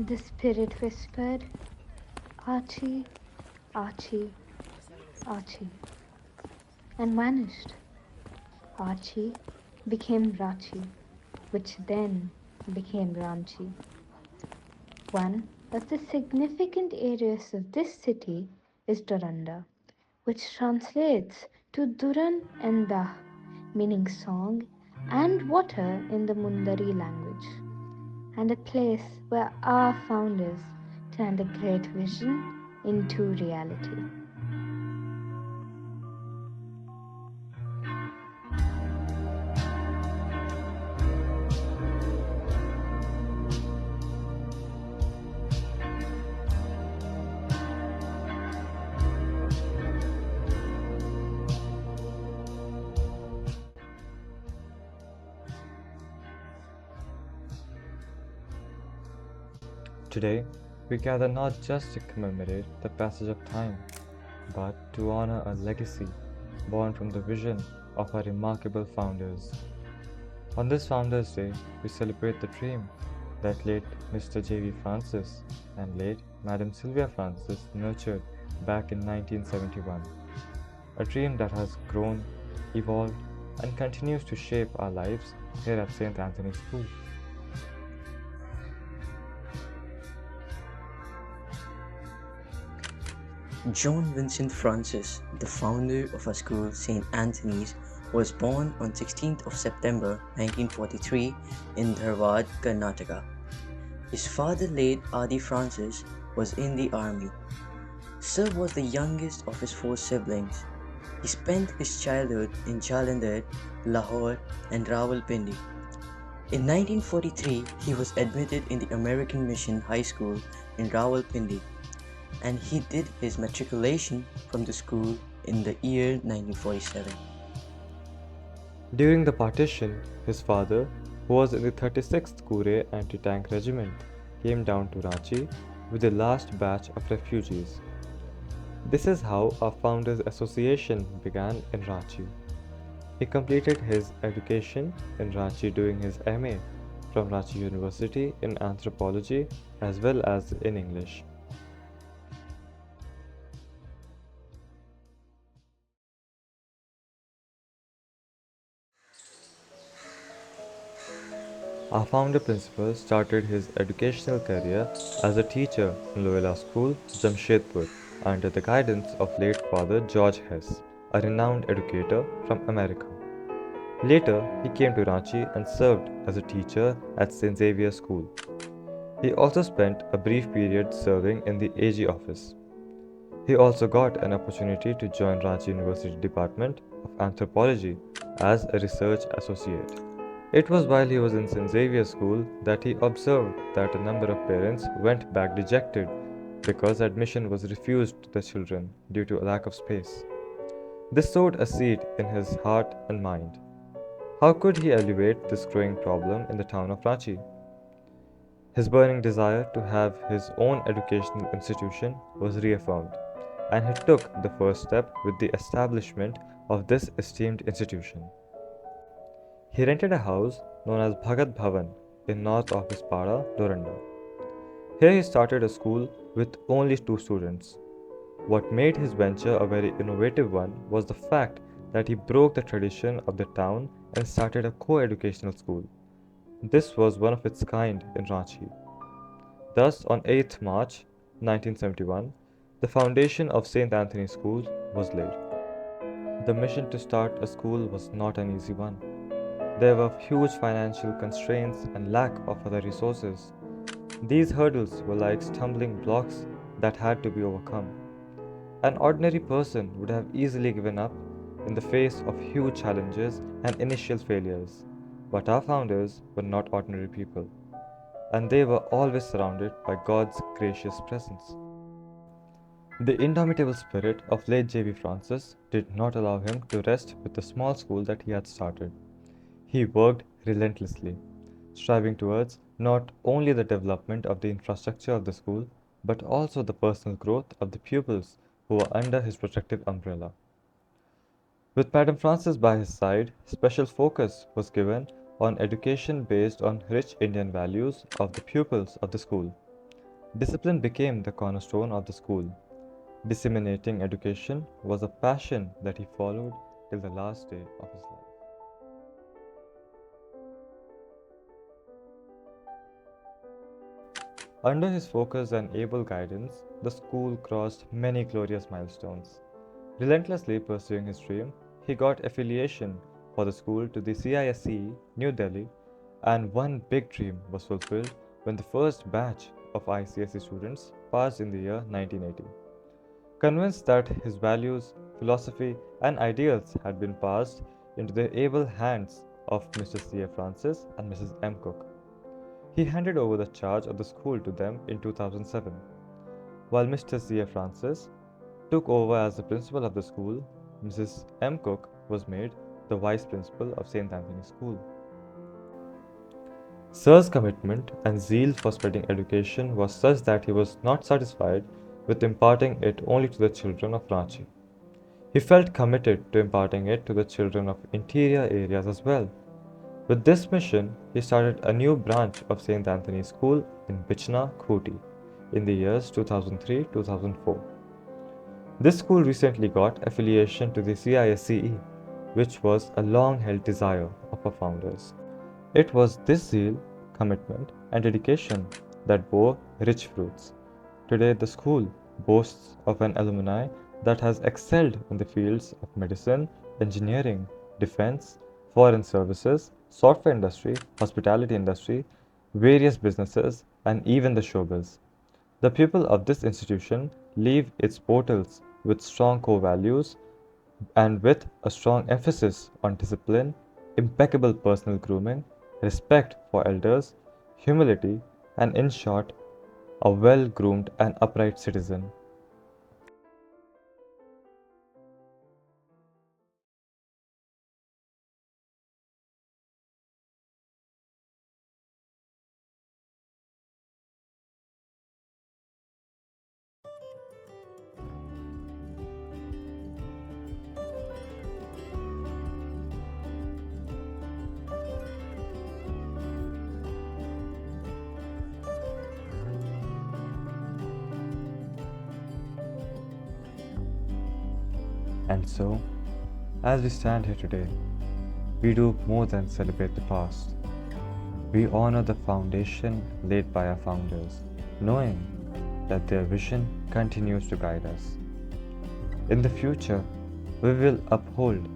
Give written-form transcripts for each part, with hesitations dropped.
The spirit whispered, Archie, Archie, Archie, and vanished. Archie became Rachi, which then became Ranchi. One of the significant areas of this city is Doranda, which translates to Duran and Dah, meaning song and water in the Mundari language, and a place where our founders turned a great vision into reality. Today, we gather not just to commemorate the passage of time, but to honor a legacy born from the vision of our remarkable founders. On this Founders Day, we celebrate the dream that late Mr. J.V. Francis and late Madam Sylvia Francis nurtured back in 1971. A dream that has grown, evolved, and continues to shape our lives here at St. Anthony's School. John Vincent Francis, the founder of our school, St. Anthony's, was born on 16th of September 1943 in Dharwad, Karnataka. His father, late Adi Francis, was in the army. Sir was the youngest of his four siblings. He spent his childhood in Jalandhar, Lahore, and Rawalpindi. In 1943, he was admitted in the American Mission High School in Rawalpindi, and he did his matriculation from the school in the year 1947. During the partition, his father, who was in the 36th Kure anti-tank regiment, came down to Ranchi with the last batch of refugees. This is how our Founders Association began in Ranchi. He completed his education in Ranchi doing his MA from Ranchi University in anthropology as well as in English. Our founder principal started his educational career as a teacher in Loyola School, Jamshedpur, under the guidance of late Father George Hess, a renowned educator from America. Later, he came to Ranchi and served as a teacher at St. Xavier School. He also spent a brief period serving in the AG office. He also got an opportunity to join Ranchi University Department of Anthropology as a research associate. It was while he was in St. Xavier School that he observed that a number of parents went back dejected because admission was refused to the children due to a lack of space. This sowed a seed in his heart and mind. How could he alleviate this growing problem in the town of Ranchi? His burning desire to have his own educational institution was reaffirmed, and he took the first step with the establishment of this esteemed institution. He rented a house known as Bhagat Bhavan in north of his Pada, Doranda. Here he started a school with only 2 students. What made his venture a very innovative one was the fact that he broke the tradition of the town and started a co-educational school. This was one of its kind in Ranchi. Thus, on 8th March 1971, the foundation of St. Anthony's School was laid. The mission to start a school was not an easy one. There were huge financial constraints and lack of other resources. These hurdles were like stumbling blocks that had to be overcome. An ordinary person would have easily given up in the face of huge challenges and initial failures. But our founders were not ordinary people, and they were always surrounded by God's gracious presence. The indomitable spirit of late J.V. Francis did not allow him to rest with the small school that he had started. He worked relentlessly, striving towards not only the development of the infrastructure of the school, but also the personal growth of the pupils who were under his protective umbrella. With Madam Francis by his side, special focus was given on education based on rich Indian values of the pupils of the school. Discipline became the cornerstone of the school. Disseminating education was a passion that he followed till the last day of his life. Under his focus and able guidance, the school crossed many glorious milestones. Relentlessly pursuing his dream, he got affiliation for the school to the CISCE, New Delhi, and one big dream was fulfilled when the first batch of ICSE students passed in the year 1980. Convinced that his values, philosophy, and ideals had been passed into the able hands of Mr. C.A. Francis and Mrs. M. Cook, he handed over the charge of the school to them in 2007. While Mr. C.A. Francis took over as the principal of the school, Mrs. M. Cook was made the vice principal of St. Anthony's School. Sir's commitment and zeal for spreading education was such that he was not satisfied with imparting it only to the children of Ranchi. He felt committed to imparting it to the children of interior areas as well. With this mission, he started a new branch of St. Anthony's School in Bichna, Khuti in the years 2003-2004. This school recently got affiliation to the CISCE, which was a long-held desire of our founders. It was this zeal, commitment, and dedication that bore rich fruits. Today, the school boasts of an alumni that has excelled in the fields of medicine, engineering, defense, foreign services, software industry, hospitality industry, various businesses, and even the showbiz. The people of this institution leave its portals with strong core values and with a strong emphasis on discipline, impeccable personal grooming, respect for elders, humility, and in short, a well groomed and upright citizen. And so, as we stand here today, we do more than celebrate the past. We honor the foundation laid by our founders, knowing that their vision continues to guide us. In the future, we will uphold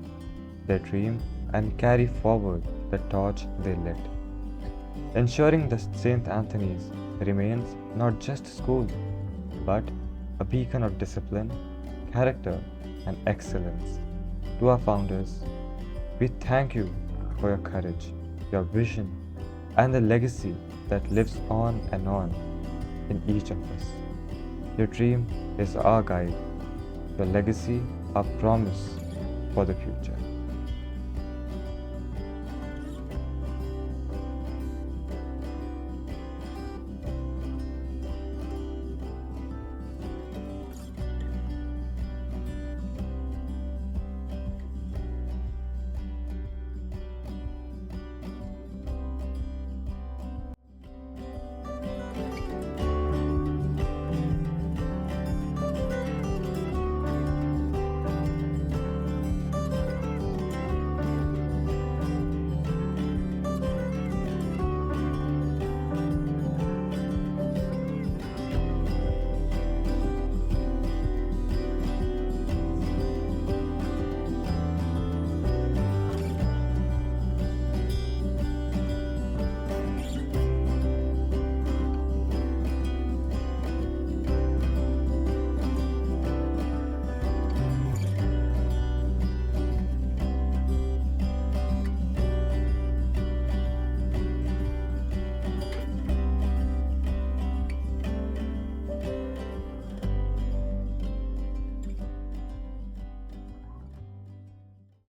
their dream and carry forward the torch they lit, ensuring that St. Anthony's remains not just a school, but a beacon of discipline, character, and excellence. To our founders, we thank you for your courage, your vision, and the legacy that lives on and on in each of us. Your dream is our guide, your legacy, our promise for the future.